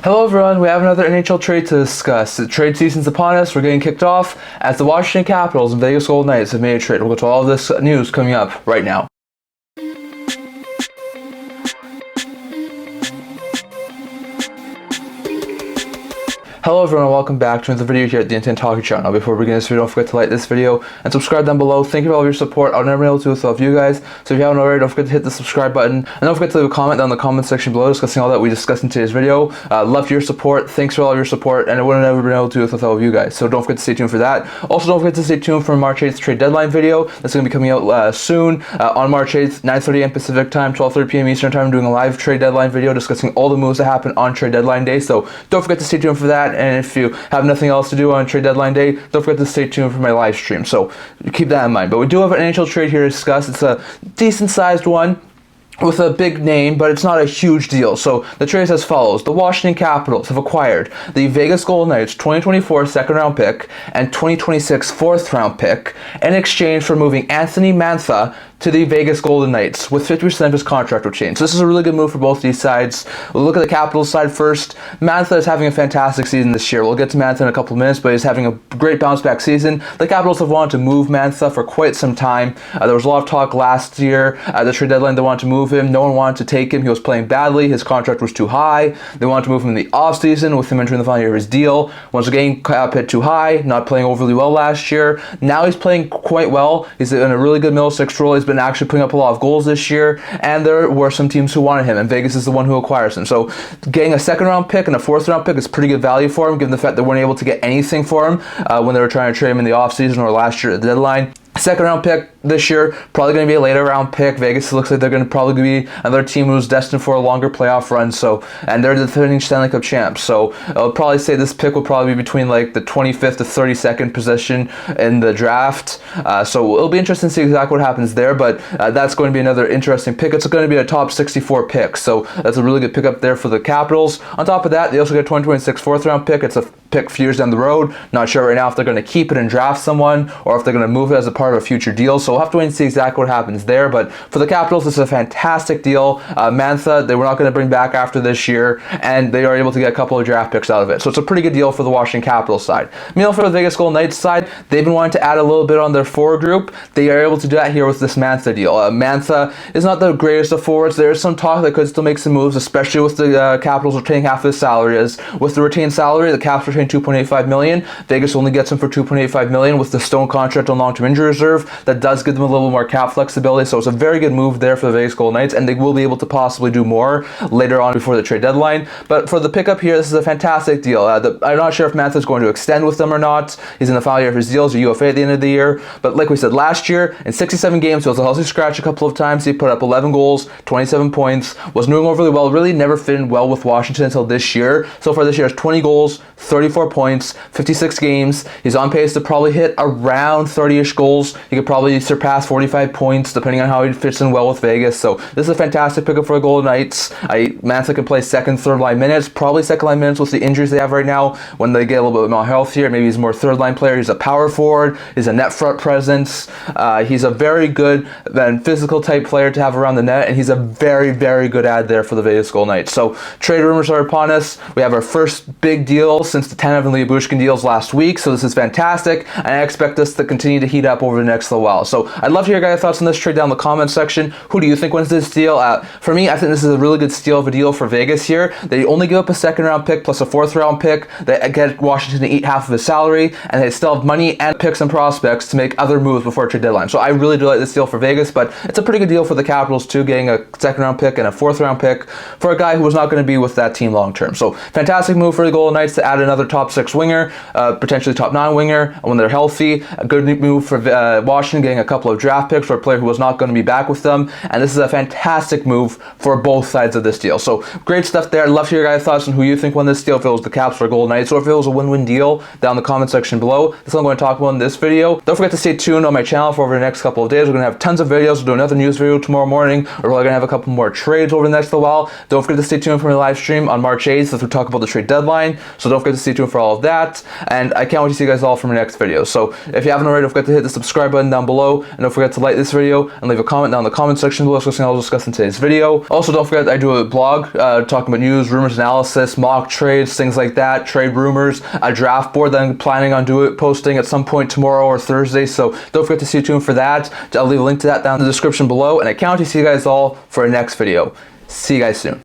Hello everyone, we have another NHL trade to discuss. The trade season's upon us, we're getting kicked off as the Washington Capitals and Vegas Golden Knights have made a trade. We'll go to all of this news coming up right now. Hello everyone and welcome back to another video here at the Intent Talking Channel. Before we begin this video, don't forget to like this video and subscribe down below. Thank you for all of your support. I'll never be able to do this without you guys. So if you haven't already, don't forget to hit the subscribe button. And don't forget to leave a comment down in the comment section below discussing all that we discussed in today's video. Love your support. Thanks for all of your support. And I wouldn't have never been able to do this without you guys. So don't forget to stay tuned for that. Also, don't forget to stay tuned for March 8th trade deadline video. That's going to be coming out soon on March 8th, 9:30 a.m. Pacific time, 12:30 p.m. Eastern time. I'm doing a live trade deadline video discussing all the moves that happen on trade deadline day. So don't forget to stay tuned for that. And if you have nothing else to do on trade deadline day, don't forget to stay tuned for my live stream. So keep that in mind. But we do have an NHL trade here to discuss. It's a decent sized one with a big name, but it's not a huge deal. So the trade is as follows. The Washington Capitals have acquired the Vegas Golden Knights 2024 second round pick and 2026 fourth round pick in exchange for moving Anthony Mantha to the Vegas Golden Knights with 50% of his contract will change. So this is a really good move for both these sides. We'll look at the Capitals side first. Mantha is having a fantastic season this year. We'll get to Mantha in a couple of minutes, but he's having a great bounce back season. The Capitals have wanted to move Mantha for quite some time. There was a lot of talk last year at the trade deadline they wanted to move him. No one wanted to take him. He was playing badly. His contract was too high. They wanted to move him in the offseason with him entering the final year of his deal. Once again, cap hit too high, not playing overly well last year. Now he's playing quite well. He's in a really good middle six role. He's been actually putting up a lot of goals this year, and there were some teams who wanted him, and Vegas is the one who acquires him. So getting a second round pick and a fourth round pick is pretty good value for him, given the fact they weren't able to get anything for him when they were trying to trade him in the offseason or last year at the deadline. Second round pick this year, probably going to be a later round pick. Vegas looks like they're going to probably be another team who's destined for a longer playoff run. And they're the defending Stanley Cup champs. So I'll probably say this pick will probably be between like the 25th to 32nd position in the draft. So it'll be interesting to see exactly what happens there. But that's going to be another interesting pick. It's going to be a top 64 pick. So that's a really good pickup there for the Capitals. On top of that, they also get a 2026 fourth round pick. It's a pick a few years down the road. Not sure right now if they're going to keep it and draft someone or if they're going to move it as a part of a future deal. So we'll have to wait and see exactly what happens there. But for the Capitals, this is a fantastic deal. Mantha, they were not going to bring back after this year, and they are able to get a couple of draft picks out of it. So it's a pretty good deal for the Washington Capitals side. Meanwhile, for the Vegas Golden Knights side, they've been wanting to add a little bit on their forward group. They are able to do that here with this Mantha deal. Mantha is not the greatest of forwards. There is some talk that could still make some moves, especially with the Capitals retaining half of his salary. As with the retained salary, the Caps retain $2.85 million. Vegas only gets him for $2.85 million with the Stone contract on long-term injury reserve. That does give them a little more cap flexibility, so it's a very good move there for the Vegas Golden Knights, and they will be able to possibly do more later on before the trade deadline. But for the pickup here, this is a fantastic deal. I'm not sure if Mantha is going to extend with them or not. He's in the final year of his deal, so UFA at the end of the year. But like we said, last year, in 67 games, he was a healthy scratch a couple of times. He put up 11 goals, 27 points, was doing overly well, really never fit in well with Washington until this year. So far this year, has 20 goals, 34 points, 56 games. He's on pace to probably hit around 30-ish goals. He could probably surpass 45 points depending on how he fits in well with Vegas. So this is a fantastic pickup for the Golden Knights. Mantha can play second, third line minutes, probably second line minutes with the injuries they have right now. When they get a little bit more healthier, maybe he's more third line player. He's a power forward. He's a net front presence. He's a very good and physical type player to have around the net, and he's a very, very good ad there for the Vegas Golden Knights. So trade rumors are upon us. We have our first big deal since the Tanev and Lyubushkin deals last week. So this is fantastic, and I expect this to continue to heat up over the next little while. So I'd love to hear your guys' thoughts on this trade down in the comment section. Who do you think wins this deal? For me, I think this is a really good steal of a deal for Vegas here. They only give up a second round pick plus a fourth round pick. They get Washington to eat half of his salary, and they still have money and picks and prospects to make other moves before trade deadline. So I really do like this deal for Vegas, but it's a pretty good deal for the Capitals too, getting a second round pick and a fourth round pick for a guy who was not going to be with that team long term. So fantastic move for the Golden Knights to add another top 6 winger, potentially top 9 winger when they're healthy. A good move for Washington, getting a couple of draft picks for a player who was not going to be back with them, and this is a fantastic move for both sides of this deal. So great stuff there. I'd love to hear your guys' thoughts on who you think won this deal, if it was the Caps or Golden Knights, or if it was a win-win deal down in the comment section below. That's what I'm going to talk about in this video. Don't forget to stay tuned on my channel for over the next couple of days. We're going to have tons of videos. We'll do another news video tomorrow morning. We're probably going to have a couple more trades over the next little while. Don't forget to stay tuned for my live stream on March 8th as we talk about the trade deadline. So don't forget to stay tuned for all of that, and I can't wait to see you guys all for my next video. So if you haven't already, don't forget to hit the subscribe button down below. below, and don't forget to like this video and leave a comment down in the comment section below discussing all I'll discuss in today's video. Also, don't forget I do a blog talking about news, rumors, analysis, mock trades, things like that, trade rumors, a draft board that I'm planning on posting at some point tomorrow or Thursday, so don't forget to stay tuned for that. I'll leave a link to that down in the description below, and I can't wait to see you guys all for our next video. See you guys soon.